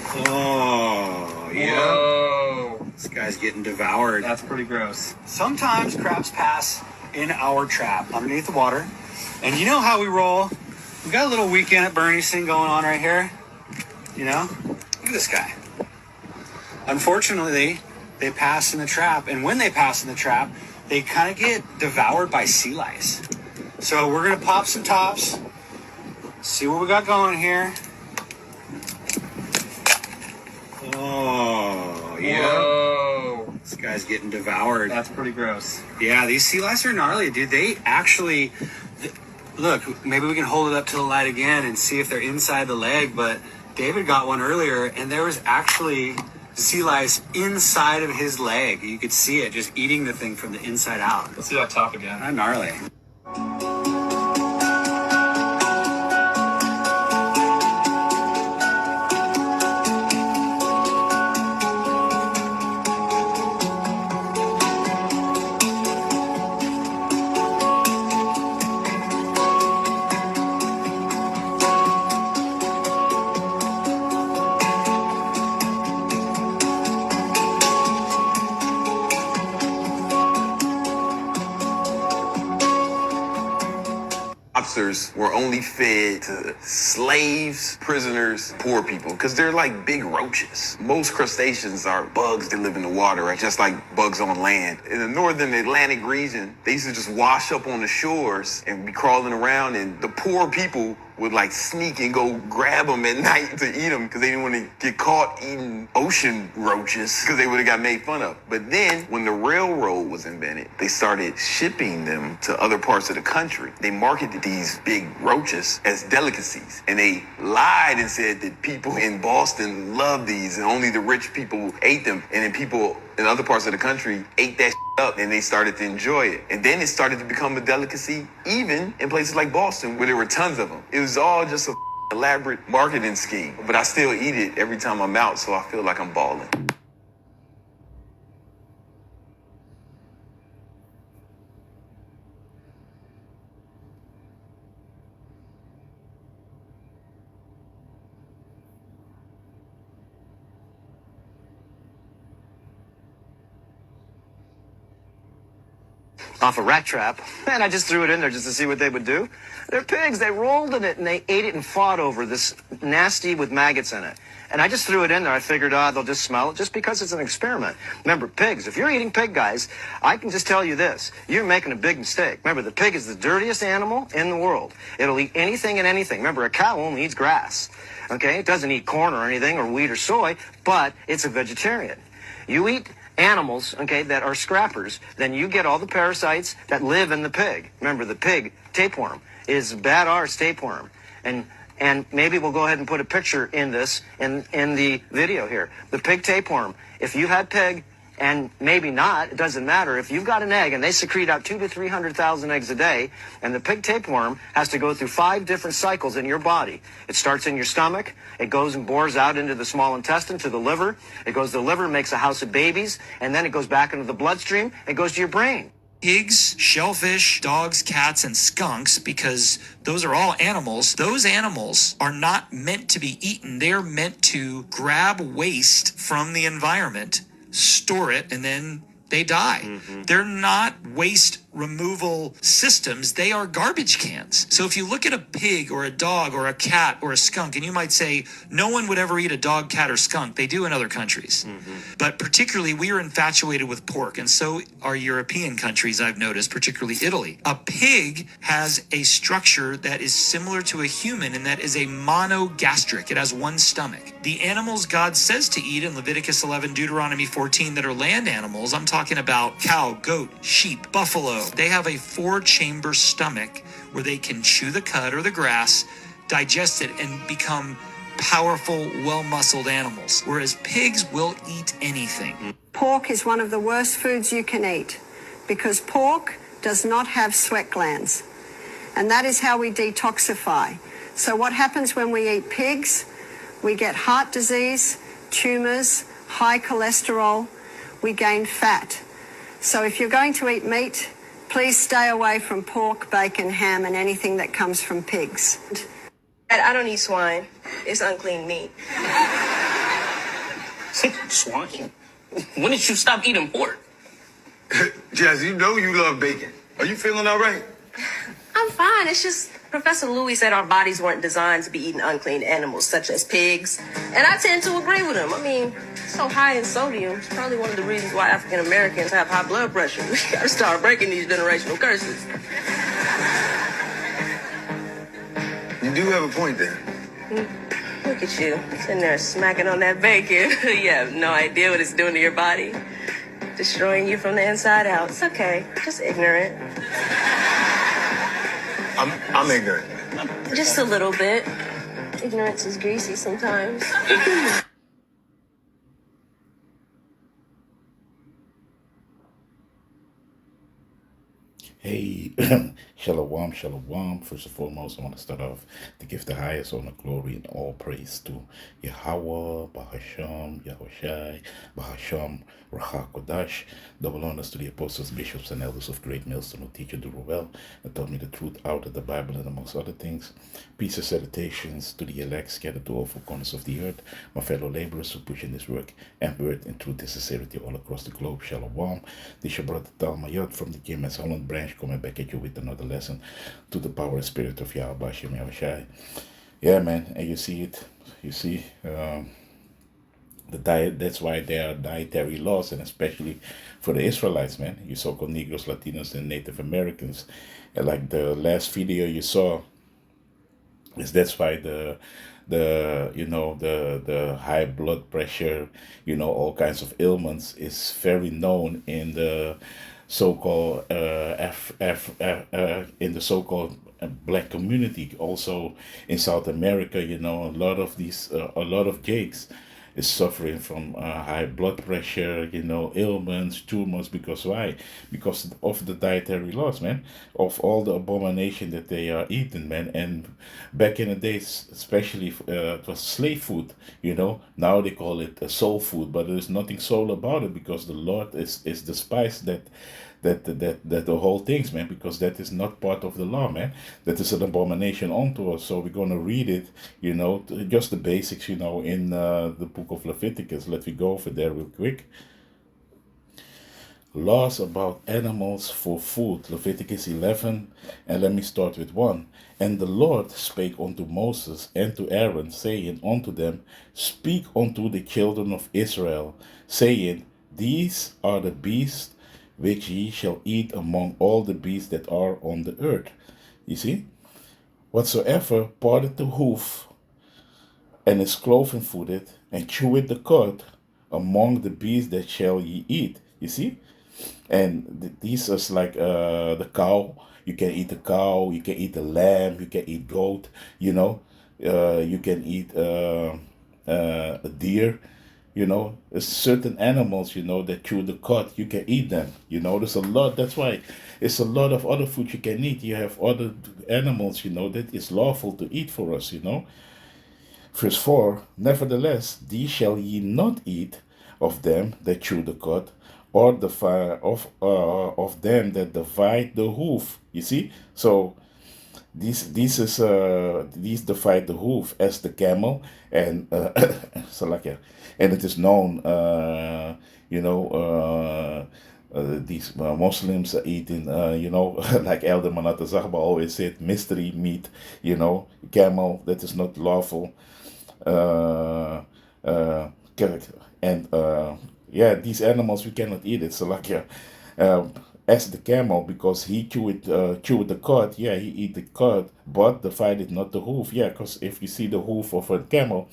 Oh, yeah. Whoa. This guy's getting devoured. That's pretty gross. Sometimes crabs pass in our trap underneath the water. And you know how we roll? We got a little weekend at Bernie's thing going on right here. You know? Look at this guy. Unfortunately, they pass in the trap. And when they pass in the trap, they kind of get devoured by sea lice. So we're going to pop some tops. See what we got going here. Oh, yeah. Whoa. This guy's getting devoured. That's pretty gross. Yeah, these sea lice are gnarly, dude. They actually... Look, maybe we can hold it up to the light again and see if they're inside the leg, but David got one earlier, and there was actually sea lice inside of his leg. You could see it just eating the thing from the inside out. Let's see that top again. Not gnarly. Lobsters were only fed to slaves, prisoners, poor people, because they're like big roaches. Most crustaceans are bugs that live in the water, right? Just like bugs on land. In the northern Atlantic region, they used to just wash up on the shores and be crawling around, and the poor people would like sneak and go grab them at night to eat them because they didn't want to get caught eating ocean roaches because they would have got made fun of. But then when the railroad was invented, they started shipping them to other parts of the country. They marketed these big roaches as delicacies, and they lied and said that people in Boston loved these and only the rich people ate them, and then people in other parts of the country ate that up and they started to enjoy it. And then it started to become a delicacy even in places like Boston where there were tons of them. It was all just a elaborate marketing scheme. But I still eat it every time I'm out, so I feel like I'm balling. Off a rat trap, and I just threw it in there just to see what they would do. They're pigs. They rolled in it, and they ate it and fought over this nasty with maggots in it. And I just threw it in there. I figured, they'll just smell it just because it's an experiment. Remember, pigs, if you're eating pig, guys, I can just tell you this. You're making a big mistake. Remember, the pig is the dirtiest animal in the world. It'll eat anything and anything. Remember, a cow only eats grass. Okay? It doesn't eat corn or anything, or wheat or soy, but it's a vegetarian. You eat animals, okay, that are scrappers, then you get all the parasites that live in the pig. Remember, the pig tapeworm is bad arse tapeworm. And maybe we'll go ahead and put a picture in this, in the video here. The pig tapeworm. If you had pig, and maybe not, it doesn't matter. If you've got an egg and they secrete out 200,000 to 300,000 eggs a day, and the pig tapeworm has to go through 5 different cycles in your body. It starts in your stomach, it goes and bores out into the small intestine to the liver, it goes to the liver, makes a house of babies, and then it goes back into the bloodstream, it goes to your brain. Pigs, shellfish, dogs, cats, and skunks, because those are all animals. Those animals are not meant to be eaten. They're meant to grab waste from the environment, store it, and then they die. Mm-hmm. They're not waste removal systems. They are garbage cans. So if you look at a pig or a dog or a cat or a skunk, and you might say, no one would ever eat a dog, cat, or skunk. They do in other countries. Mm-hmm. But particularly, we are infatuated with pork, and so are European countries, I've noticed, particularly Italy. A pig has a structure that is similar to a human, and that is a monogastric. It has one stomach. The animals God says to eat in Leviticus 11, Deuteronomy 14 that are land animals, I'm talking about cow, goat, sheep, buffalo. They have a 4-chamber stomach where they can chew the cud or the grass, digest it, and become powerful, well-muscled animals, whereas pigs will eat anything. Pork is one of the worst foods you can eat because pork does not have sweat glands, and that is how we detoxify. So what happens when we eat pigs? We get heart disease, tumors, high cholesterol, we gain fat. So if you're going to eat meat, please stay away from pork, bacon, ham, and anything that comes from pigs. I don't eat swine. It's unclean meat. Swine. When did you stop eating pork? Jazz, you know you love bacon. Are you feeling all right? I'm fine. It's just Professor Louis said our bodies weren't designed to be eating unclean animals such as pigs. And I tend to agree with him. I mean, so high in sodium. It's probably one of the reasons why African Americans have high blood pressure. We gotta start breaking these generational curses. You do have a point there. Look at you, sitting there smacking on that bacon. You have no idea what it's doing to your body. Destroying you from the inside out. It's okay. Just ignorant. I'm ignorant. Just a little bit. Ignorance is greasy sometimes. Hey, shalom, shalom. First and foremost, I want to start off to give the highest honor, glory, and all praise to Yahweh, Bahasham, Yahushai, Bahasham, Rahakodash. Double honors to the apostles, bishops, and elders of Great Millstone who teach and do well and taught me the truth out of the Bible and amongst other things. Peace and salutations to the elect scattered to all four corners of the earth, my fellow laborers who push in this work and word and truth and sincerity all across the globe. Shalom. This is your brother Talmayot from the James Holland branch, coming back at you with another lesson to the power and spirit of Yahweh Shem Yahushai. Yeah, man, and you see it. You see the diet. That's why there are dietary laws, and especially for the Israelites, man. You so-called Negroes, Latinos, and Native Americans. And like the last video you saw, is that's why the high blood pressure, all kinds of ailments is very known in the so-called in the so-called black community. Also in South America, a lot of Jakes is suffering from high blood pressure, ailments, tumors. Because why? Because of the dietary laws, man, of all the abomination that they are eating, man. And back in the days, especially, it was slave food, Now they call it soul food, but there's nothing soul about it, because the Lord is despised that the whole things, man, because that is not part of the law, man. That is an abomination unto us. So we're going to read it, just the basics, in the book of Leviticus. Let me go over there real quick. Laws about animals for food, Leviticus 11, and let me start with 1. And the Lord spake unto Moses and to Aaron, saying unto them, Speak unto the children of Israel, saying, These are the beasts which ye shall eat among all the beasts that are on the earth. You see? Whatsoever parteth the hoof, and is cloven footed, and cheweth the cud, among the beasts that shall ye eat. You see? And these is like the cow. You can eat the cow, you can eat the lamb, you can eat goat, you can eat a deer. There's certain animals, that chew the cud, you can eat them. There's a lot. That's why it's a lot of other food you can eat. You have other animals, that is lawful to eat for us, Verse 4, Nevertheless, these shall ye not eat of them that chew the cud, or the fire of them that divide the hoof. You see? So these divide the hoof as the camel, and and it is known, these Muslims are eating, like Elder Manata Zahba always said, mystery meat, camel, that is not lawful. These animals we cannot eat it. So as the camel, because he chew the cud, he eat the cud, but divided not the hoof. Because if you see the hoof of a camel,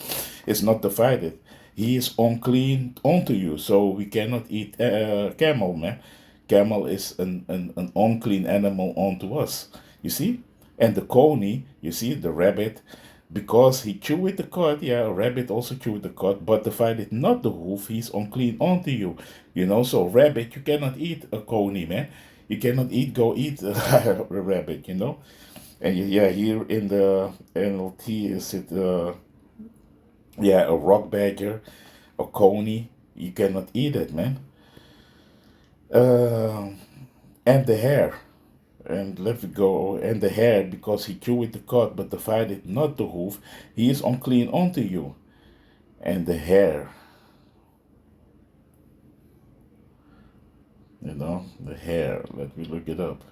it's not divided. He is unclean unto you, so we cannot eat camel, man. Camel is an unclean animal unto us. You see, and the coney, you see, the rabbit, because he chewed the cud, a rabbit also chewed the cud, but divided not the hoof, he's unclean unto you. So rabbit, you cannot eat a coney, man. You cannot go eat a rabbit, And here in the NLT is it, a rock badger, a coney, you cannot eat it, man. And the hare. And let it go, and the hare, because he chewed the cud, but divided not the hoof, he is unclean unto you. And the hare, You know, the hare. Let me look it up.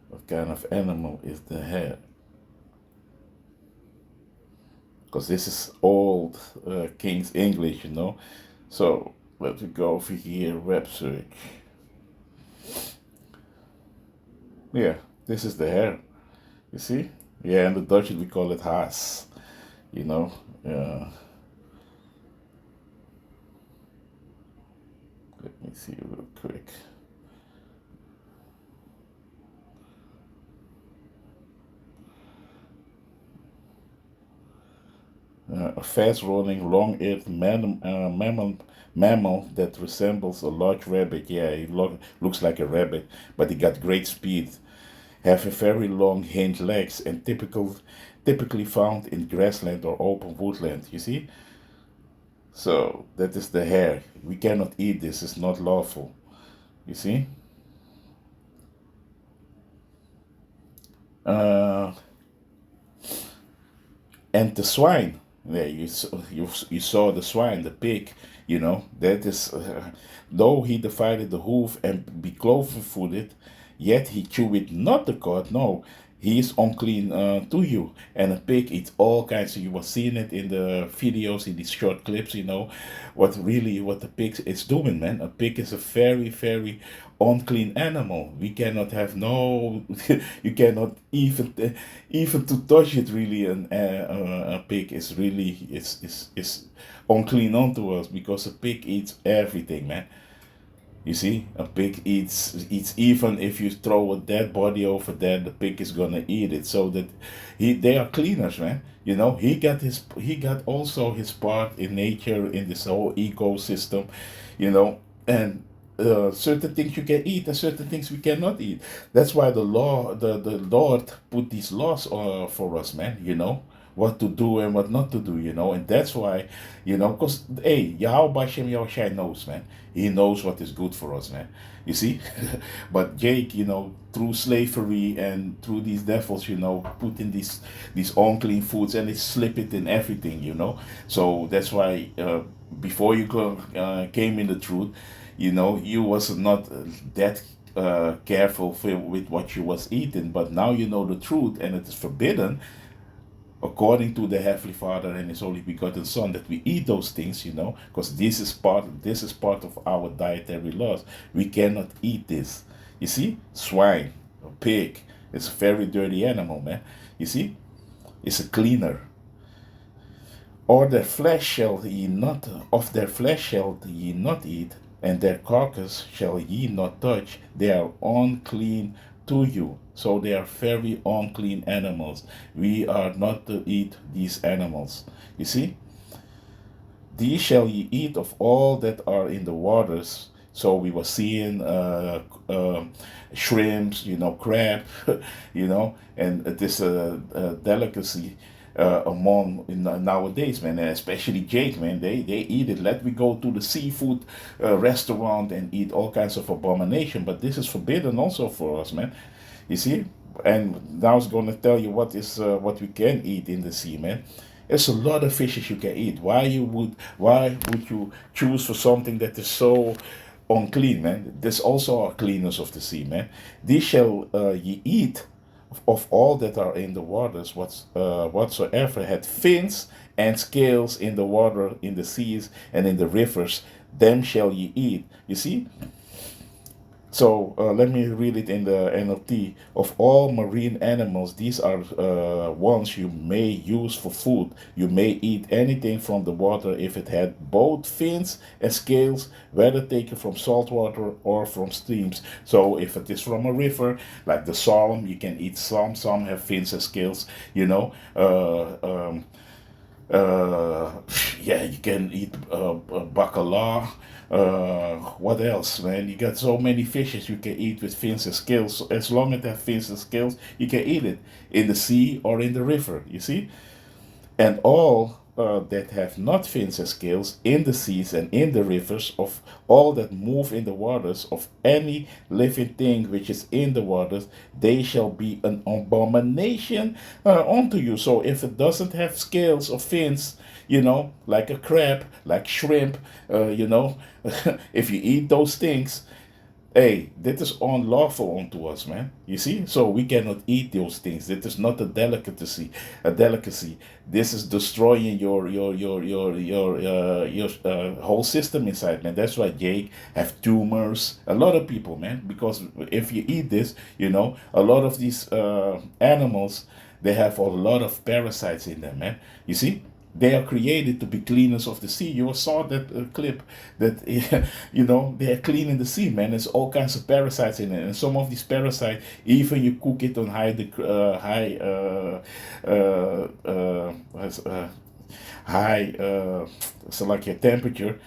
What kind of animal is the hare? Because this is old King's English, you know. So let me go over here, web search. Yeah, this is the hare. You see? Yeah, in the Dutch we call it haas. You know. Let me see real quick. A fast-running, long-eared mammal that resembles a large rabbit. Yeah, it looks like a rabbit, but it got great speed. Have a very long hind legs and typically found in grassland or open woodland. You see? So that is the hare. We cannot eat this. It's not lawful. You see? And the swine. Yeah, you saw the swine, the pig. You know that is, though he divided the hoof and be cloven-footed, yet he chewed not the cud. No, he is unclean to you. And a pig eats all kinds. You were seeing it in the videos, in these short clips. You know what the pig is doing, man. A pig is a very, very unclean animal. We cannot have no. You cannot even to touch it. Really, a pig is really is unclean unto us because a pig eats everything, man. You see, a pig eats even if you throw a dead body over there, the pig is gonna eat it. So that they are cleaners, man. You know, he got also his part in nature in this whole ecosystem, you know, and certain things you can eat and certain things we cannot eat. That's why the Lord put these laws for us, man. You know what to do and what not to do, you know, and that's why, you know, because hey, Yahweh Bashem Yahushai knows, man. He knows what is good for us, man. You see, but Jake, you know, through slavery and through these devils, you know, put in these unclean foods and they slip it in everything, you know. So that's why before you came in the truth, you know, you was not that careful with what you was eating, but now you know the truth and it is forbidden according to the Heavenly Father and His only begotten Son, that we eat those things, you know, because this is part of our dietary laws. We cannot eat this. You see, swine, a pig, it's a very dirty animal, man. You see, it's a cleaner. Or their flesh shall ye not, of their flesh shall ye not eat, and their carcass shall ye not touch. They are unclean to you. So they are very unclean animals. We are not to eat these animals. You see? These shall ye eat of all that are in the waters. So we were seeing shrimps, you know, crab, you know, and it is a delicacy among nowadays, man, and especially Jake, man, they eat it. Let me go to the seafood restaurant and eat all kinds of abomination, but this is forbidden also for us, man. You see, and now I was going to tell you what we can eat in the sea, man. There's a lot of fishes you can eat. Why would you choose for something that is so unclean, man? There's also our cleaners of the sea, man. These shall ye eat of all that are in the waters, whatsoever had fins and scales in the water, in the seas and in the rivers, them shall ye eat. You see? So let me read it in the NLT. Of all marine animals, these are ones you may use for food. You may eat anything from the water if it had both fins and scales, whether taken from salt water or from streams. So if it is from a river, like the Psalm, you can eat some. Some have fins and scales, you know. Yeah, you can eat bacala. What else, man? You got so many fishes you can eat with fins and scales. So as long as they have fins and scales, you can eat it in the sea or in the river. You see, and all that have not fins and scales in the seas and in the rivers, of all that move in the waters, of any living thing which is in the waters, they shall be an abomination unto you. So if it doesn't have scales or fins, you know, like a crab, like shrimp, you know, if you eat those things, Hey, dit is unlawful unto us, man. You see? So we cannot eat those things. It is not a delicacy. A delicacy. This is destroying your whole system inside, man. That's why Jake have tumors. A lot of people, man. Because if you eat this, a lot of these animals, they have a lot of parasites in them, man. You see? They are created to be cleaners of the sea. You saw that clip that, they are cleaning the sea, man. There's all kinds of parasites in it. And some of these parasites, even you cook it on so like your temperature,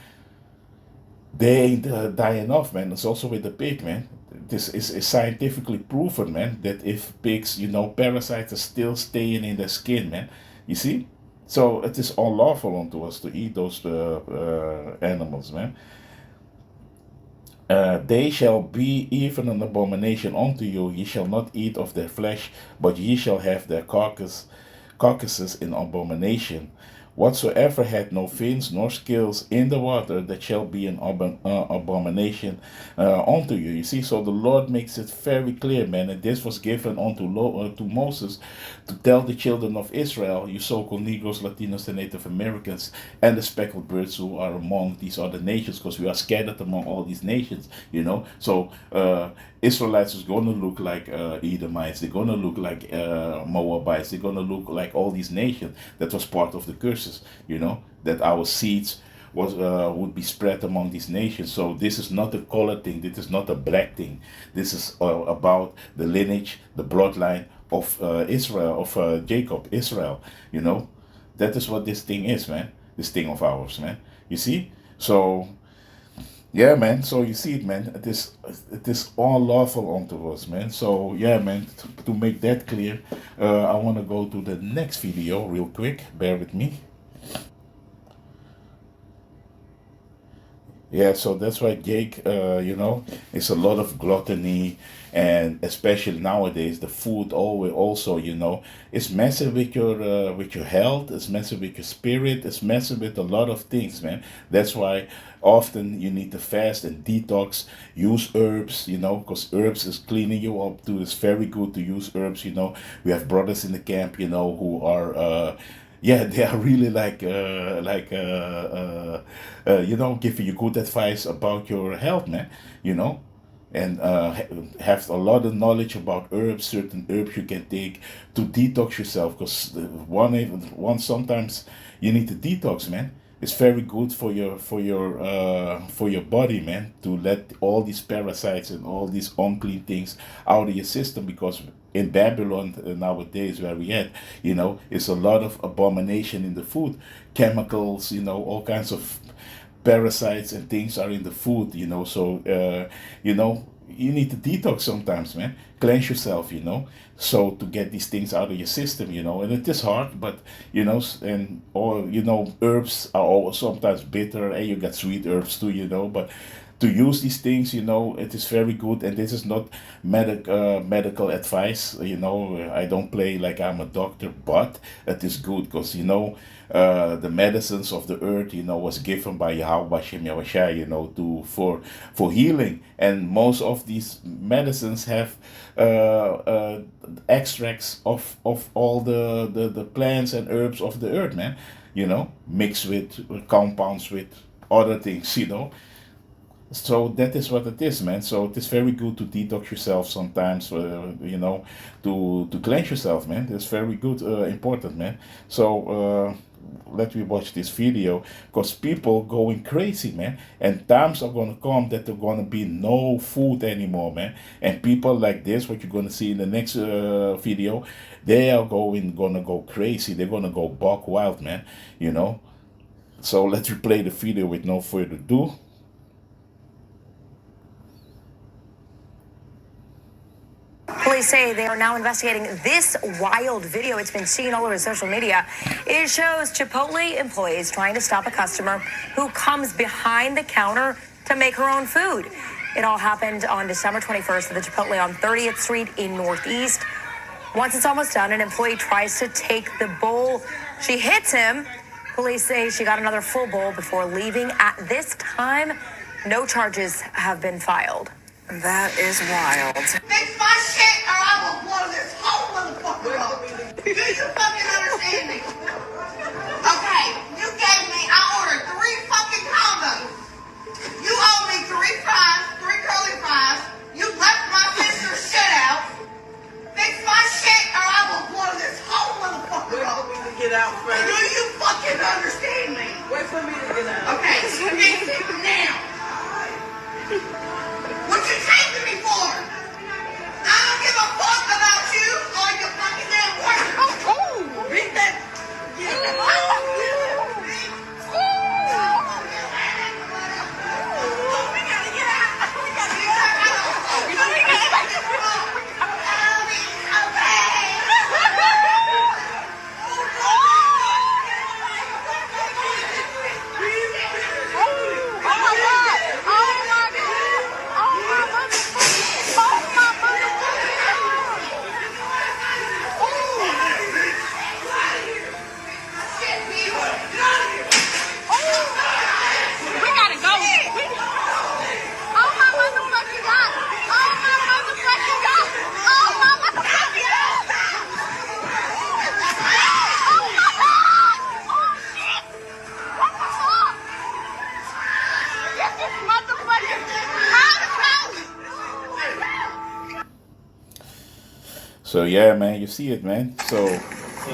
they ain't dying off, man. It's also with the pig, man. This is scientifically proven, man, that if pigs, parasites are still staying in their skin, man. You see? So it is unlawful unto us to eat those animals, man. They shall be even an abomination unto you. Ye shall not eat of their flesh, but ye shall have their carcasses in abomination. Whatsoever had no fins nor scales in the water, that shall be an abomination unto you. You see, so the Lord makes it very clear, man, and this was given to Moses to tell the children of Israel, you so-called Negroes, Latinos, and Native Americans, and the speckled birds who are among these other nations, because we are scattered among all these nations, So Israelites is going to look like Edomites. They're going to look like Moabites. They're going to look like all these nations. That was part of the curses, that our seeds would be spread among these nations. So this is not a color thing. This is not a black thing. This is about the lineage, the bloodline of Israel, of Jacob, Israel. That is what this thing is, man. This thing of ours, man. You see? So yeah, man. So you see it, man. It is all lawful unto us, man. So yeah, man. To make that clear, I want to go to the next video real quick. Bear with me. Yeah, so that's why Jake, it's a lot of gluttony, and especially nowadays, the food always also, it's messing with your health, it's messing with your spirit, it's messing with a lot of things, man. That's why often you need to fast and detox, use herbs, because herbs is cleaning you up too. It's very good to use herbs. We have brothers in the camp, who are yeah, they are really giving you good advice about your health, man. And have a lot of knowledge about herbs, certain herbs you can take to detox yourself. Because one sometimes you need to detox, man. It's very good for your body, man, to let all these parasites and all these unclean things out of your system. Because in Babylon nowadays, where we at, it's a lot of abomination in the food, chemicals, all kinds of parasites and things are in the food. So you need to detox sometimes, man. Cleanse yourself, so to get these things out of your system, and it is hard, but herbs are all sometimes bitter, and you got sweet herbs too, but to use these things, it is very good. And this is not medical advice. I don't play like I'm a doctor, but it is good because, the medicines of the earth, was given by Yahweh Shem Yahushua, for healing. And most of these medicines have extracts of all the plants and herbs of the earth, man. Mixed with compounds with other things, So that is what it is, man. So it is very good to detox yourself sometimes, to cleanse yourself, man. That's very good, important, man. So let me watch this video, because people going crazy, man. And times are going to come that there's going to be no food anymore, man. And people like this, what you're going to see in the next video, they are going to go crazy. They're going to go buck wild, man. So let's replay the video with no further ado. Police say they are now investigating this wild video. It's been seen all over social media. It shows Chipotle employees trying to stop a customer who comes behind the counter to make her own food. It all happened on December 21st at the Chipotle on 30th Street in Northeast. Once it's almost done, an employee tries to take the bowl. She hits him. Police say she got another full bowl before leaving. At this time, no charges have been filed. That is wild. Fix my shit or I will blow this whole motherfucker up. Do you fucking understand me? Okay, you gave me, I ordered 3 fucking combos. You owe me 3 fries, 3 curly fries. You left my sister's shit out. Fix my shit or I will blow this whole motherfucker up. Wait for me to get out first. Do you fucking understand me? Wait for me to get out. Okay, fix it now. What you taking me for? I don't give a fuck about you or your fucking damn work. Oh, beat that. We gotta get out. We gotta get out. We gotta get out. So yeah, man, you see it, man. So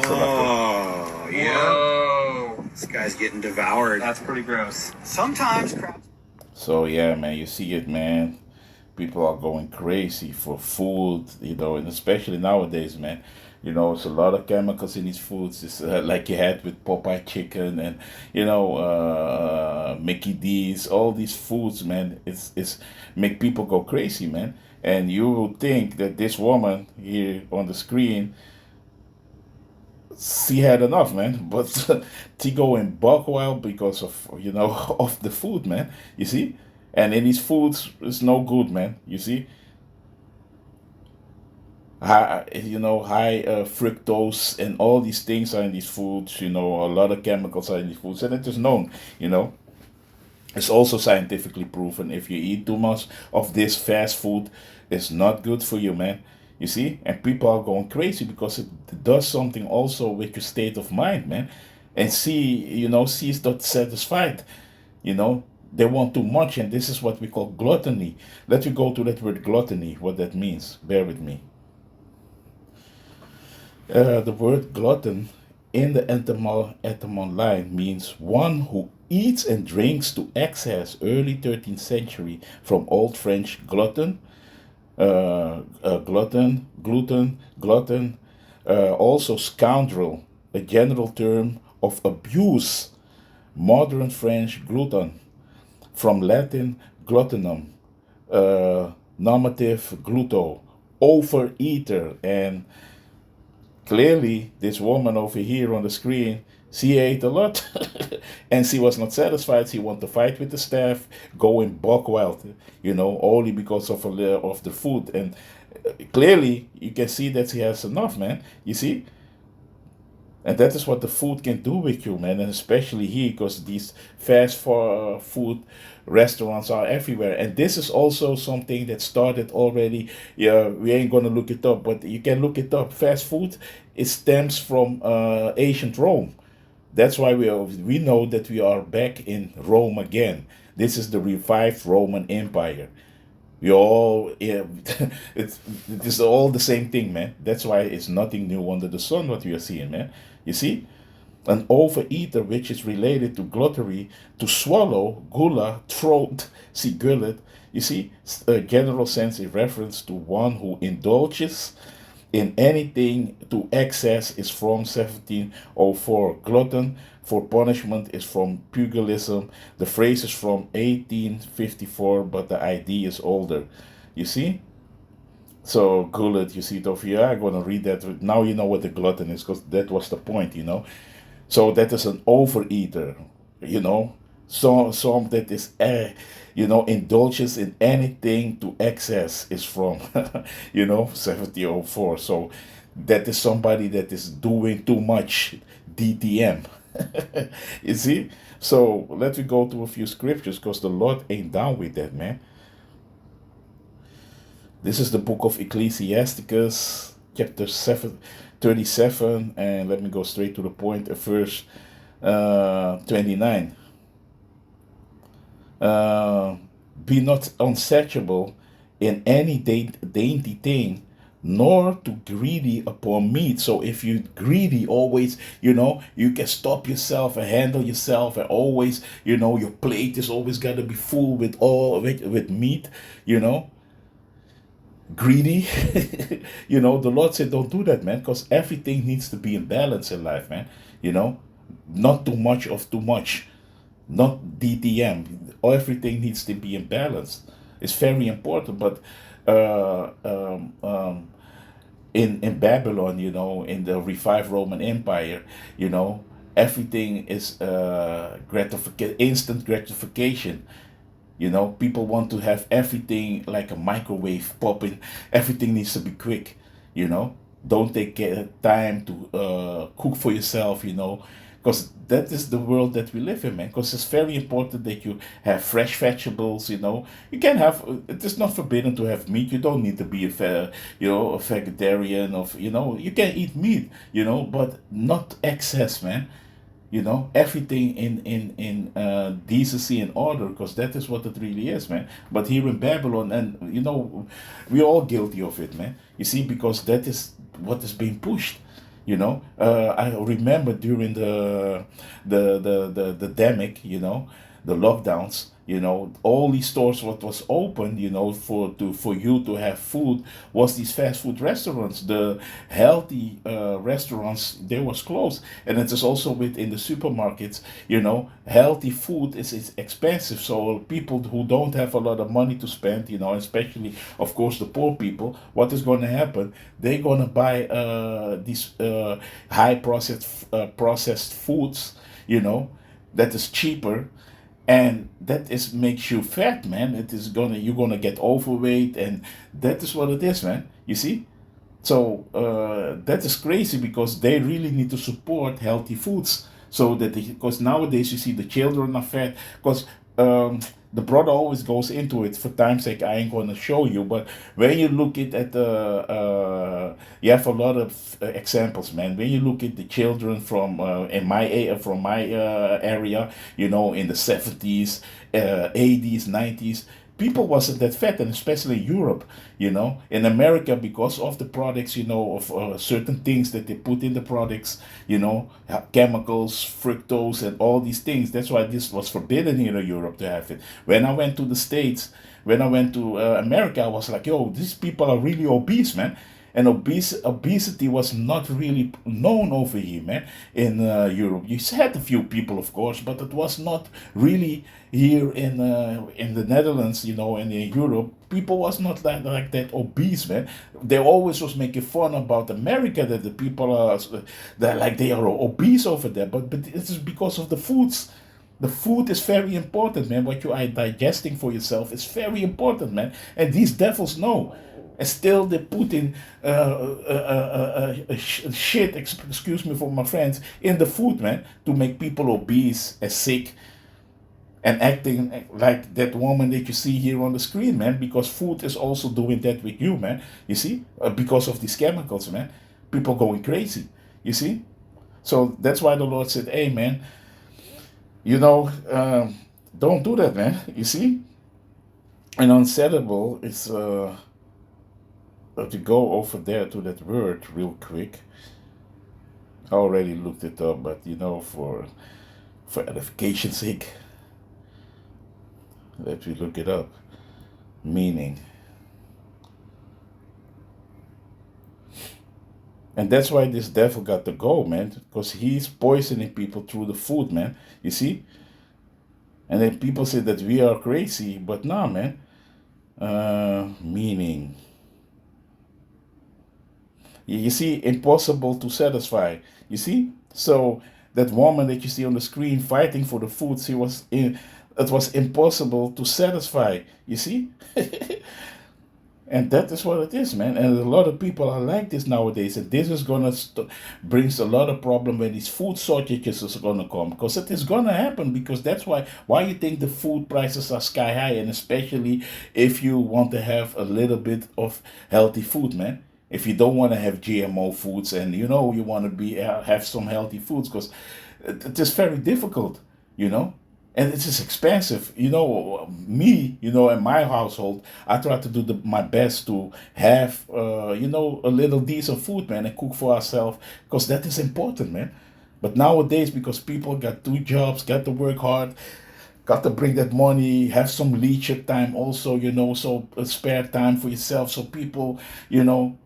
Oh, yeah. Whoa. This guy's getting devoured. That's pretty gross. Sometimes crabs. So yeah, man, you see it, man. People are going crazy for food, and especially nowadays, man. It's a lot of chemicals in these foods. It's like you had with Popeye chicken and Mickey D's. All these foods, man. It's make people go crazy, man. And you would think that this woman here on the screen, she had enough, man. But she going buck wild because of of the food, man. You see, and in these foods, it's no good, man. You see, high fructose and all these things are in these foods. A lot of chemicals are in these foods, and it is known. It's also scientifically proven. If you eat too much of this fast food, it's not good for you, man. You see, and people are going crazy because it does something also with your state of mind, man. And she is not satisfied. They want too much, and this is what we call gluttony. Let me go to that word gluttony, what that means. Bear with me. The word glutton in the etymon line means one who eats and drinks to excess. Early 13th century, from Old French glutton, glutton, also scoundrel, a general term of abuse. Modern French glutton, from Latin gluttonum, nominative glutto, overeater. And clearly this woman over here on the screen, she ate a lot and she was not satisfied. She wanted to fight with the staff, going buck wild, only because of the food. And clearly you can see that she has enough, man. You see? And that is what the food can do with you, man. And especially here, because these fast food restaurants are everywhere. And this is also something that started already. Yeah, we ain't going to look it up, but you can look it up. Fast food, it stems from ancient Rome. That's why we know that we are back in Rome again. This is the revived Roman Empire. It's all the same thing, man. That's why it's nothing new under the sun what we are seeing, man. You see? An overeater, which is related to gluttony, to swallow, gula, throat, see gullet. You see? A general sense in reference to one who indulges in anything to excess is from 1704. Glutton for punishment is from pugilism. The phrase is from 1854, but the idea is older. You see? So, gullet, you see it over here. I'm going to read that. Now you know what the glutton is, because that was the point, So that is an overeater, Some that is, indulges in anything to excess is from, 1704. So that is somebody that is doing too much, DTM. You see? So let me go to a few scriptures, because the Lord ain't down with that, man. This is the book of Ecclesiasticus, chapter 37, and let me go straight to the point, verse 29. Be not unsatiable in any dainty thing, nor too greedy upon meat. So if you're greedy, always, you can stop yourself and handle yourself, and always, your plate is always got to be full with meat, greedy. The Lord said, don't do that, man, because everything needs to be in balance in life, man. Not too much of too much, not DTM. Everything needs to be in balance. It's very important. But in Babylon, in the revived Roman Empire, everything is instant gratification. People want to have everything like a microwave popping. Everything needs to be quick. Don't take time to cook for yourself. Because that is the world that we live in, man. Because it's very important that you have fresh vegetables. You can have. It is not forbidden to have meat. You don't need to be a vegetarian. You can eat meat. But not excess, man. Everything in decency and order, because that is what it really is, man. But here in Babylon, and we're all guilty of it, man. You see, because that is what is being pushed. I remember during the demic, the lockdowns, all these stores what was open, for you to have food was these fast food restaurants. The healthy restaurants, they was closed. And it is also within the supermarkets, healthy food is expensive. So people who don't have a lot of money to spend, especially of course the poor people, what is going to happen? They're going to buy these high processed foods, that is cheaper, and that makes you fat, man. You're gonna get overweight, and that is what it is, man. You see. So that is crazy, because they really need to support healthy foods, so that because nowadays you see the children are fat, because the brother always goes into it. For time's sake, I ain't going to show you, but when you look at the you have a lot of examples, man. When you look at the children from my area, in the 70s, 80s, 90s, people wasn't that fat, and especially in Europe, in America, because of the products, of certain things that they put in the products, chemicals, fructose, and all these things. That's why this was forbidden here in Europe to have it. When I went to the States, when I went to America, I was like, yo, these people are really obese, man. And obesity was not really known over here, man, in Europe. You had a few people, of course, but it was not really here in the Netherlands, and in Europe. People was not like that obese, man. They always was making fun about America, that the people are they are obese over there. But it is because of the foods. The food is very important, man. What you are digesting for yourself is very important, man. And these devils know. And still they put in shit, excuse me for my friends, in the food, man, to make people obese and sick and acting like that woman that you see here on the screen, man, because food is also doing that with you, man. You see, because of these chemicals, man, people going crazy, you see. So that's why the Lord said, hey, man, don't do that, man, you see. And unsatiable is to go over there to that word real quick. I already looked it up, but for edification's sake, let me look it up. Meaning. And that's why this devil got to go, man, because he's poisoning people through the food, man. You see? And then people say that we are crazy, but nah, man. Meaning. You see, impossible to satisfy. You see? So that woman that you see on the screen fighting for the food, it was impossible to satisfy. You see? And that is what it is, man. And a lot of people are like this nowadays. And this is gonna brings a lot of problem when these food shortages is gonna come, because it is gonna happen. Because that's why you think the food prices are sky high, and especially if you want to have a little bit of healthy food, man. If you don't want to have GMO foods, and you know you want to be have some healthy foods, because it is very difficult, you know. And it is expensive, you know. Me, you know, in my household, I try to do my best to have, you know, a little decent food, man, and cook for ourselves, because that is important, man. But nowadays, because people got 2 jobs, got to work hard, got to bring that money, have some leisure time also, you know, so spare time for yourself. So people, you know,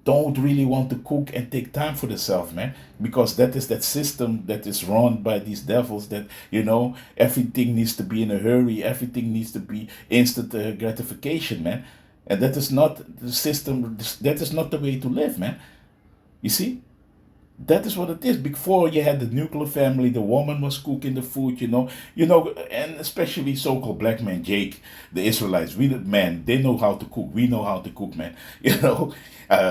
don't really want to cook and take time for themselves, man, because that is that system that is run by these devils, that, you know, everything needs to be in a hurry, everything needs to be instant gratification, man. And that is not the system, that is not the way to live, man. You see, that is what it is. Before you had the nuclear family, the woman was cooking the food, you know, and especially so-called black man, Jake, the Israelites, man, they know how to cook. We know how to cook, man. You know,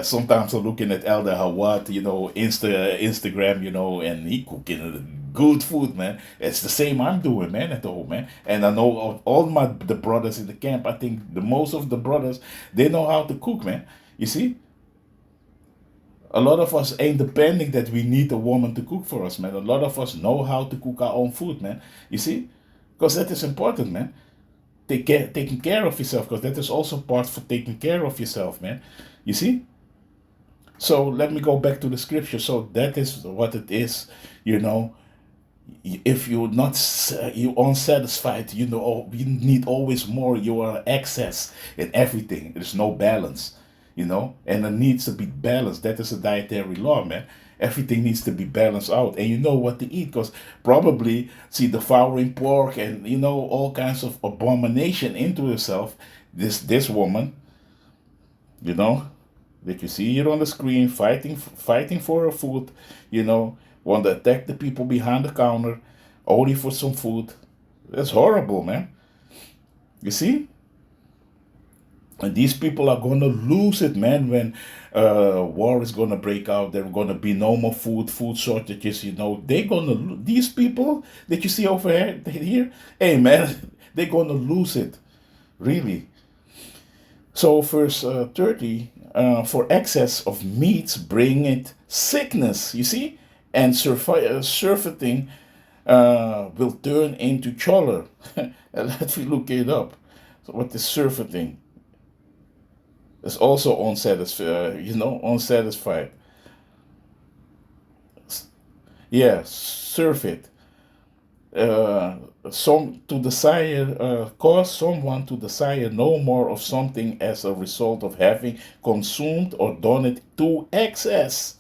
sometimes I'm looking at Elder Hawat, you know, Instagram, you know, and he cooking good food, man. It's the same I'm doing, man, at home, man. And I know of all the brothers in the camp, I think the most of the brothers, they know how to cook, man. You see? A lot of us ain't depending that we need a woman to cook for us, man. A lot of us know how to cook our own food, man. You see? Because that is important, man. Taking care of yourself, because that is also part for taking care of yourself, man. You see? So let me go back to the scripture. So that is what it is, you know. If you're not, you unsatisfied, you know, you need always more. You are excess in everything. There's no balance, you know, and it needs to be balanced. That is a dietary law, man. Everything needs to be balanced out, and you know what to eat, because probably see devouring pork and, you know, all kinds of abomination into herself. This woman, you know, that you see here on the screen, fighting for her food, you know, want to attack the people behind the counter only for some food. That's horrible, man. You see? And these people are going to lose it, man, when war is going to break out. There are going to be no more food shortages, you know. They're going to, these people that you see over here, hey, man, they're going to lose it, really. So verse 30, for excess of meats bring it sickness, you see? And surfeiting will turn into choler. Let me look it up. So what is surfeiting? It's also unsatisfied, you know, unsatisfied. Yeah, surfeit. Some to desire, cause someone to desire no more of something as a result of having consumed or done it to excess.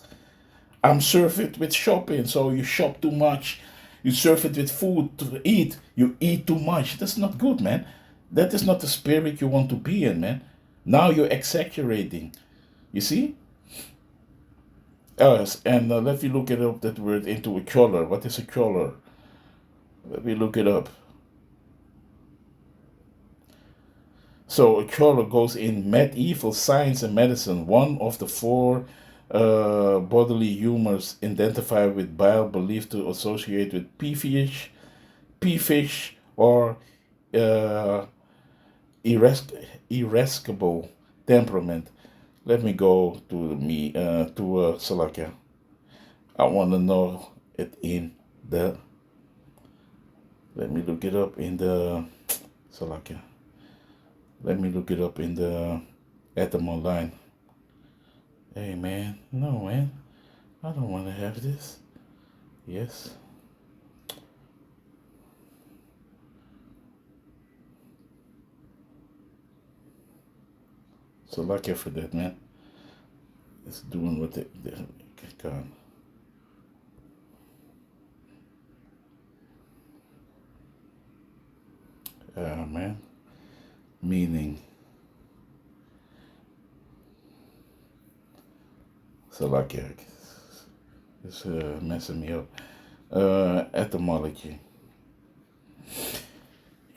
I'm surfeit with shopping, so you shop too much. You surf it with food to eat. You eat too much. That's not good, man. That is not the spirit you want to be in, man. Now you're exaggerating. You see? Yes, and let me look it up, that word, into a choler. What is a choler? Let me look it up. So a choler goes in medieval science and medicine, one of the 4 bodily humors identified with bile believed to associate with peevish or irascible temperament. Let me go to Salakia. I want to know it in the. Let me look it up in the Salakia. Let me look it up in the Atom Online. Hey, man. No, man. I don't want to have this. Yes. So lucky for that, man. It's doing what they can. Man. Meaning. So lucky. It's messing me up. Etymology.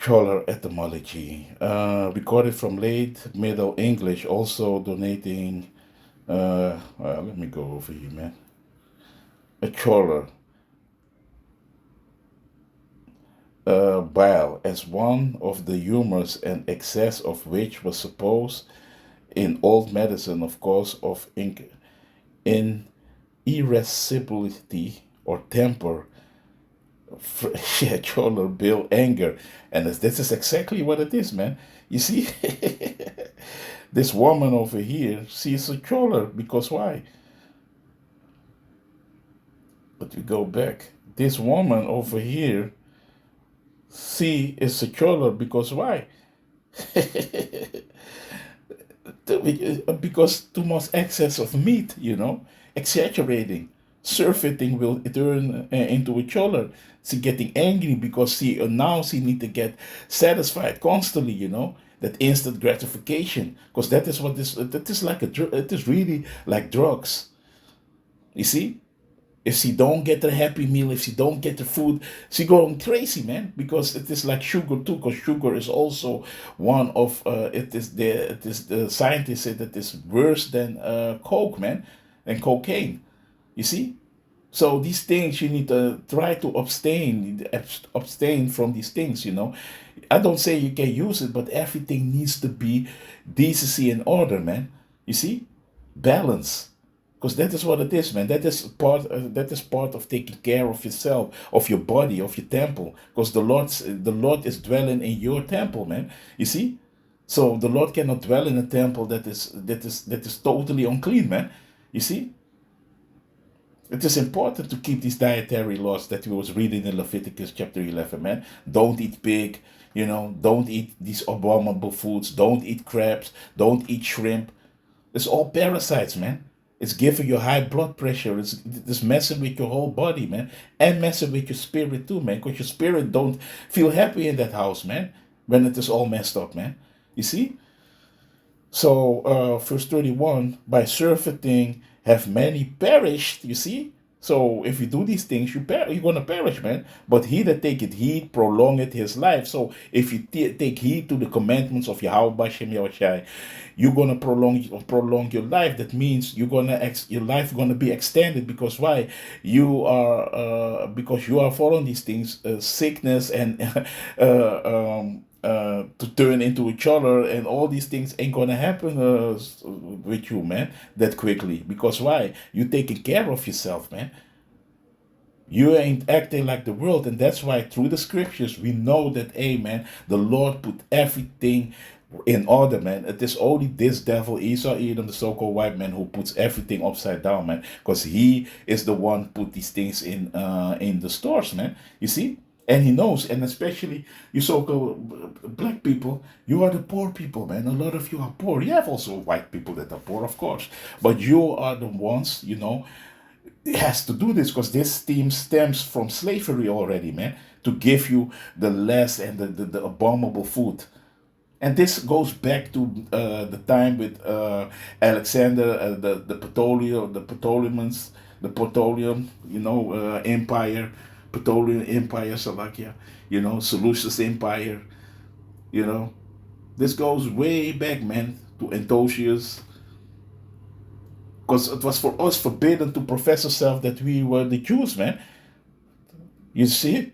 Scholar etymology, recorded from late Middle English, also donating. Let me go over here, man. A choler, bile, as one of the humors and excess of which was supposed in old medicine, of course, of in irascibility or temper, yeah, choler, bill, anger, and this is exactly what it is, man. You see, this woman over here, she's a choler because why? But we go back. This woman over here, she is a choler because why? Because too much excess of meat, exaggerating. Surfeiting will turn into a choler. She getting angry because now she need to get satisfied constantly, that instant gratification. Because that is what that is like it is really like drugs. You see? If she don't get a happy meal, if she don't get the food, she going crazy, man. Because it is like sugar too. Because sugar is also one of it is the scientists say that it's worse than coke, man, and cocaine. You see, so these things you need to try to abstain from these things. I don't say you can use it, but everything needs to be decency and order, man. You see, balance. Because that is what it is, man. That is part of taking care of yourself, of your body, of your temple. Because the Lord is dwelling in your temple, man. You see, so the Lord cannot dwell in a temple that is totally unclean, man. You see, it is important to keep these dietary laws that we was reading in Leviticus chapter 11, man. Don't eat pig, Don't eat these abominable foods. Don't eat crabs. Don't eat shrimp. It's all parasites, man. It's giving you high blood pressure. It's messing with your whole body, man. And messing with your spirit too, man. Because your spirit don't feel happy in that house, man. When it is all messed up, man. You see? So, verse 31, by surfeiting have many perished, you see? So if you do these things, you're going to perish, man. But he that taketh heed prolongeth his life. So if you take heed to the commandments of Yahweh Bashem Yahushai, you're going to prolong your life. That means your life going to be extended. Because why? Because you are following these things, sickness and to turn into each other and all these things ain't gonna happen with you, man, that quickly. Because why? You taking care of yourself, man. You ain't acting like the world. And that's why through the scriptures we know that, hey, man, the Lord put everything in order, man. It is only this devil Esau Edom, the so-called white man, who puts everything upside down, man, because he is the one put these things in the stores, man. You see. And he knows, and especially you so-called black people, you are the poor people, man. A lot of you are poor. You have also white people that are poor, of course. But you are the ones, it has to do this because this theme stems from slavery already, man. To give you the less and the abominable food. And this goes back to the time with Alexander, the Ptolemy Empire. Ptolemy Empire, Slovakia, Seleucus Empire, This goes way back, man, to Antiochus. Because it was for us forbidden to profess ourselves that we were the Jews, man. You see?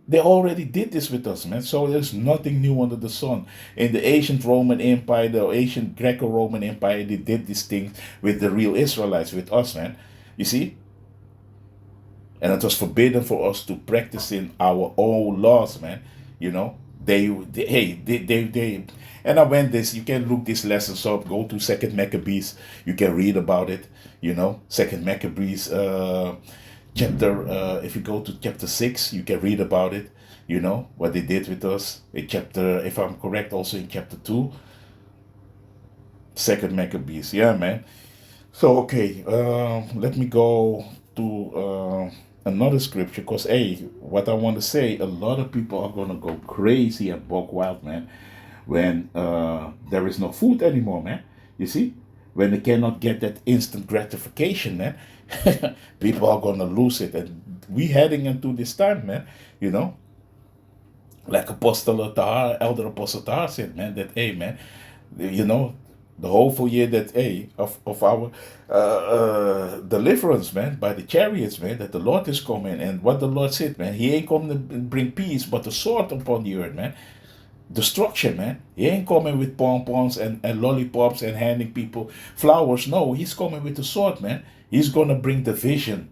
They already did this with us, man. So there's nothing new under the sun. In the ancient Roman Empire, the ancient Greco-Roman Empire, they did this thing with the real Israelites, with us, man. You see? And it was forbidden for us to practice in our own laws, man. They and I went this, you can look these lessons up, go to Second Maccabees, you can read about it, Second Maccabees chapter, if you go to chapter 6, you can read about it, what they did with us. In chapter, if I'm correct, also in chapter 2, Second Maccabees, yeah, man. So, okay, let me go to another scripture, because, hey, what I want to say, a lot of people are going to go crazy and buck wild, man, when there is no food anymore, man. You see? When they cannot get that instant gratification, man, people are going to lose it. And we heading into this time, man, Like Apostle Tahar, Elder Apostle Tahar said, man, that, hey, man, you know, the hopeful year that, hey, of our deliverance, man, by the chariots, man, that the Lord is coming. And what the Lord said, man, he ain't coming to bring peace, but a sword upon the earth, man. Destruction, man. He ain't coming with pom-poms and lollipops and handing people flowers. No, he's coming with the sword, man. He's going to bring division.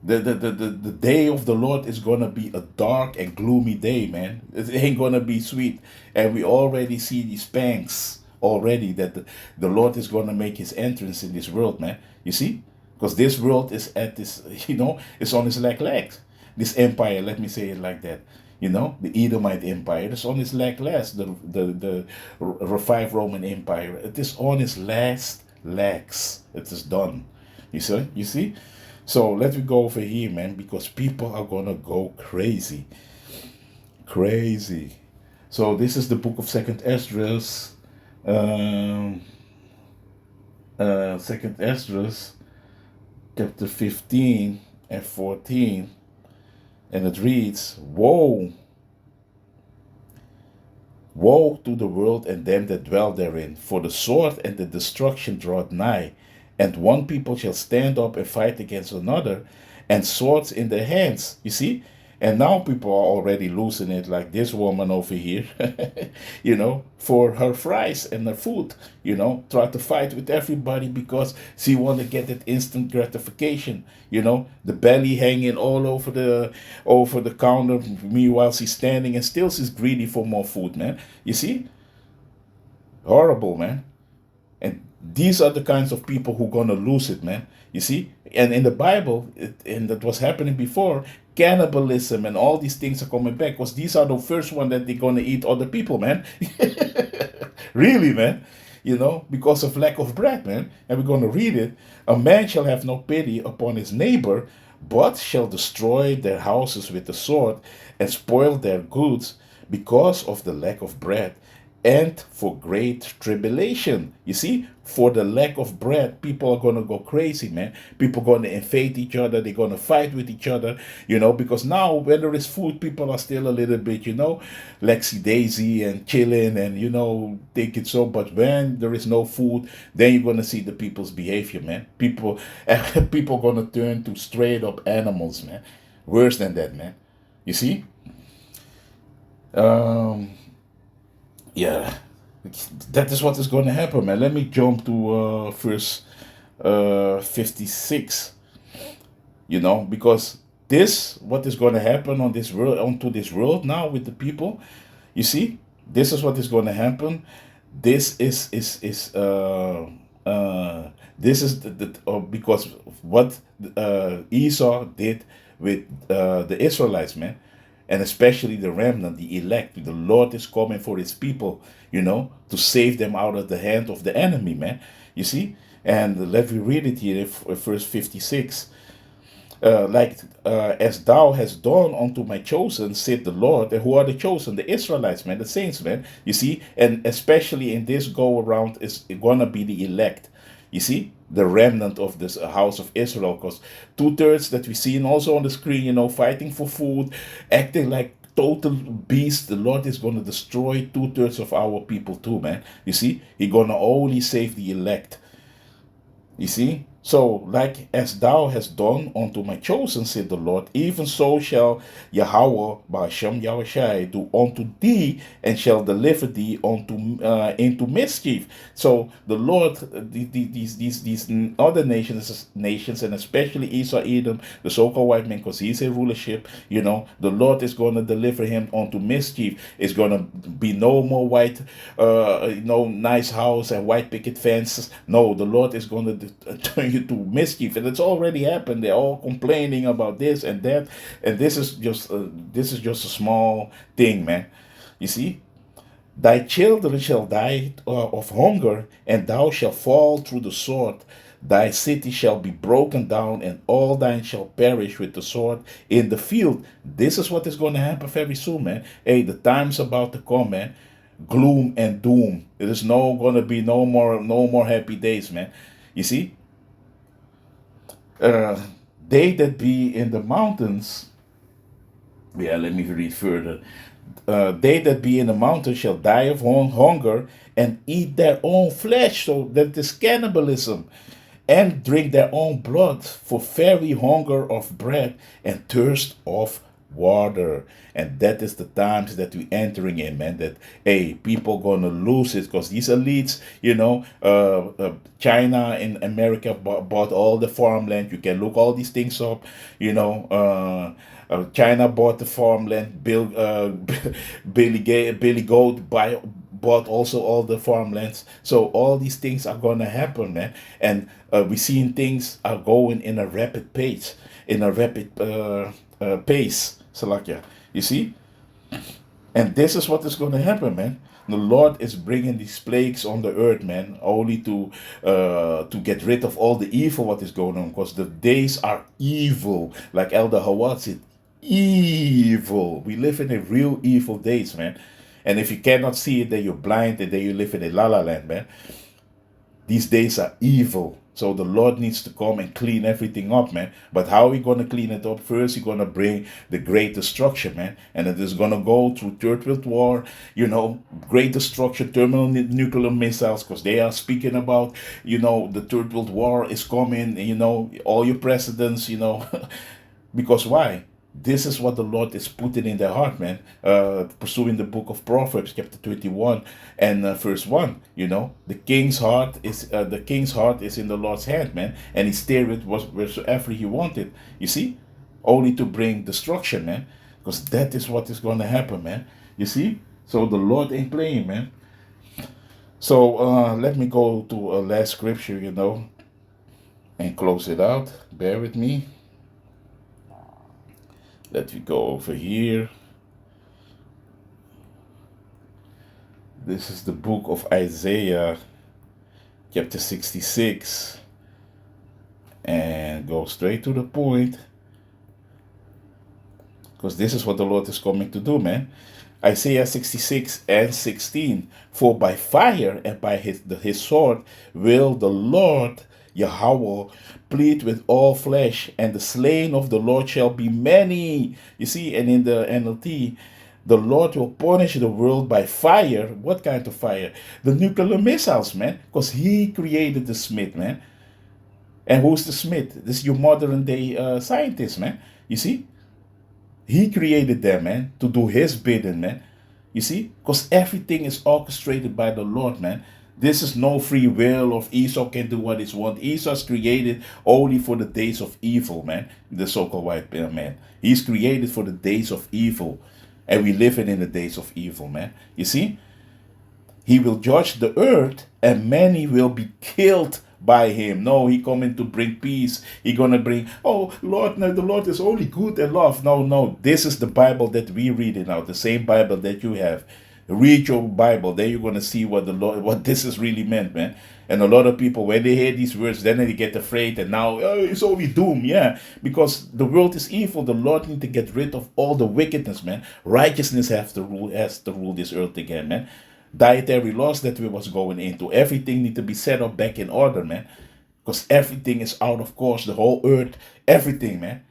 The day of the Lord is going to be a dark and gloomy day, man. It ain't going to be sweet. And we already see these pangs already that the Lord is going to make his entrance in this world, man. You see? Because this world is at this, it's on its legs. This empire, let me say it like that. The Edomite Empire, it's on its last. The revived Roman Empire, it is on its last legs. It is done. You see? So let me go over here, man, because people are gonna go crazy. Crazy. So this is the book of Second Esdras. Second Esdras, chapter 15 and 14. And it reads, Woe! Woe to the world and them that dwell therein, for the sword and the destruction draweth nigh, and one people shall stand up and fight against another, and swords in their hands. You see? And now people are already losing it, like this woman over here, for her fries and her food, try to fight with everybody because she want to get that instant gratification, the belly hanging all over the counter, meanwhile she's standing and still she's greedy for more food, man. You see? Horrible, man. And these are the kinds of people who gonna lose it, man. You see? And in the Bible, and that was happening before, cannibalism and all these things are coming back, because these are the first one that they're gonna eat other people, man. Really, man. Because of lack of bread, man. And we're gonna read it. A man shall have no pity upon his neighbor, but shall destroy their houses with the sword and spoil their goods because of the lack of bread and for great tribulation. You see, for the lack of bread, people are going to go crazy, man. People are going to invade each other. They're going to fight with each other, because now when there is food, people are still a little bit, laxy-daisy and chilling and, take it so. But when there is no food, then you're going to see the people's behavior, man. People are going to turn to straight up animals, man. Worse than that, man. You see? Yeah, that is what is going to happen, man. Let me jump to verse 56. Because what is going to happen on this world, onto this world now with the people. You see, this is what is going to happen. This is because what Esau did with the Israelites, man. And especially the remnant, the elect. The Lord is coming for his people, to save them out of the hand of the enemy, man. You see? And let me read it here, verse 56. As thou hast done unto my chosen, said the Lord. And who are the chosen? The Israelites, man, the saints, man. You see? And especially in this go around is going to be the elect. You see? The remnant of this house of Israel, because 2/3 that we see and also on the screen, fighting for food, acting like total beasts. The Lord is going to destroy 2/3 of our people too, man. You see? He's going to only save the elect. You see? So, like as thou hast done unto my chosen, said the Lord, even so shall Yahweh, Ba'ashem Yahushai, do unto thee, and shall deliver thee into mischief. So the Lord, these other nations, and especially Esau, Edom, the so-called white man, because he's a rulership, the Lord is going to deliver him unto mischief. It's going to be no more white, nice house and white picket fences. No, the Lord is going to turn you to mischief, and it's already happened. They're all complaining about this and that, and this is just a small thing, man. You see, thy children shall die of hunger, and thou shalt fall through the sword. Thy city shall be broken down, and all thine shall perish with the sword in the field. This is what is going to happen very soon, man. Hey, the time's about to come, man. Gloom and doom. It is going to be no more happy days, man. You see? They that be in the mountains Yeah, let me read further. They that be in the mountain shall die of hunger and eat their own flesh. So that is cannibalism. And drink their own blood for very hunger of bread and thirst of water. And that is the times that we're entering in, man. That, hey, people gonna lose it because these elites, China and America bought all the farmland. You can look all these things up, China bought the farmland. Billy Goat bought also all the farmlands. So all these things are gonna happen, man. And we seeing things are going in a rapid pace, pace. Salakia, you see. And this is what is going to happen, man. The Lord is bringing these plagues on the earth, man, only to get rid of all the evil what is going on, because the days are evil, like Elder Hawat said, evil. We live in a real evil days, man. And if you cannot see it, then you're blind, and then you live in a la la land, man. These days are evil. So the Lord needs to come and clean everything up, man. But how are we going to clean it up? First, He's going to bring the great destruction, man. And it is going to go through Third World War, great destruction, terminal nuclear missiles, because they are speaking about, the Third World War is coming, all your presidents, because why? This is what the Lord is putting in their heart, man. Pursuing the book of Proverbs, chapter 21 and verse 1. The king's heart is in the Lord's hand, man, and He steer it wheresoever He wanted. You see, only to bring destruction, man, because that is what is going to happen, man. You see, so the Lord ain't playing, man. So let me go to a last scripture, and close it out. Bear with me. Let me go over here. This is the book of Isaiah, chapter 66. And go straight to the point, because this is what the Lord is coming to do, man. Isaiah 66 and 16. For by fire and by his sword will the Lord Yahweh plead with all flesh, and the slain of the Lord shall be many. You see, and in the NLT, the Lord will punish the world by fire. What kind of fire? The nuclear missiles, man, because He created the smith, man. And who's the smith? This is your modern day scientist, man. You see, He created them, man, to do His bidding, man. You see, because everything is orchestrated by the Lord, man. This is no free will of Esau can do what he wants. Esau's created only for the days of evil, man. The so-called white man. He's created for the days of evil. And we live in the days of evil, man. You see? He will judge the earth, and many will be killed by Him. No, He coming to bring peace. He gonna bring, oh Lord, no, the Lord is only good and love. No. This is the Bible that we read now. The same Bible that you have. Read your Bible, then you're gonna see what this is really meant, man. And a lot of people, when they hear these words, then they get afraid, and now it's only doom, yeah. Because the world is evil. The Lord need to get rid of all the wickedness, man. Righteousness has to rule this earth again, man. Dietary laws that we was going into, everything need to be set up back in order, man. Because everything is out of course. The whole earth, everything, man.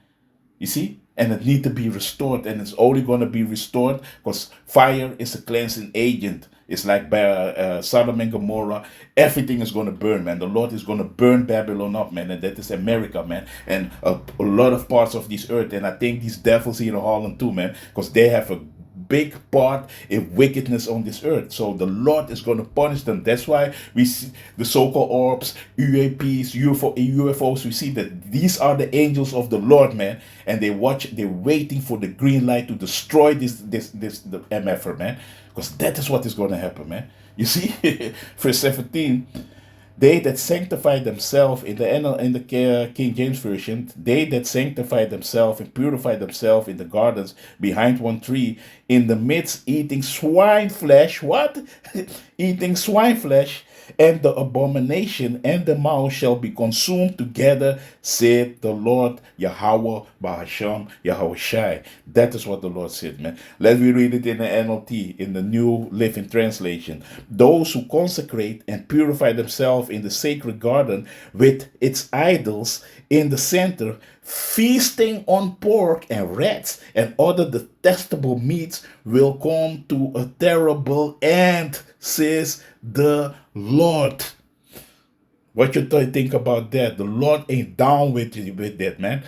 You see? And it need to be restored, and it's only going to be restored because fire is a cleansing agent. It's like by Sodom and Gomorrah. Everything is going to burn, man. The Lord is going to burn Babylon up, man. And that is America, man. And a lot of parts of this earth. And I think these devils here in Holland too, man. Because they have a big part in wickedness on this earth. So the Lord is going to punish them. That's why we see the so-called orbs, UAPs, UFOs. We see that these are the angels of the Lord, man. And they're waiting for the green light to destroy the MFR, man. Because that is what is going to happen, man. You see, verse 17. They that sanctify themselves in the King James Version, they that sanctify themselves and purify themselves in the gardens behind one tree, in the midst eating swine flesh. What? Eating swine flesh, and the abomination and the mouse shall be consumed together, said the Lord Yahweh Bahasham Yahweh Shai. That is what the Lord said, man. Let me read it in the NLT, in the New Living Translation. Those who consecrate and purify themselves in the sacred garden with its idols in the center, Feasting on pork and rats and other detestable meats will come to a terrible end, says the Lord. What you think about that? The Lord ain't down with you with that, man.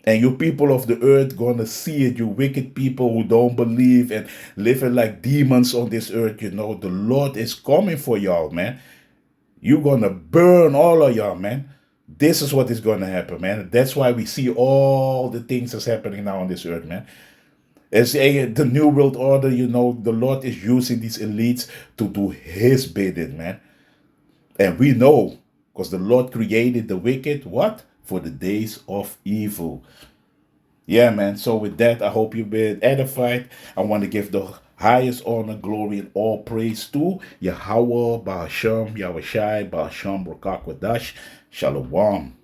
And you people of the earth gonna see it, you wicked people who don't believe and living like demons on this earth, the Lord is coming for y'all, man. You're gonna burn all of y'all, man. This is what is gonna happen, man. That's why we see all the things that's happening now on this earth, man. As the New World Order, the Lord is using these elites to do his bidding, man. And we know, because the Lord created the wicked, what? For the days of evil. Yeah, man. So with that, I hope you've been edified. I want to give the highest honor, glory, and all praise to Yahweh, Bahasham, Yahushai, Bahasham, Rakakwadash, Shalom.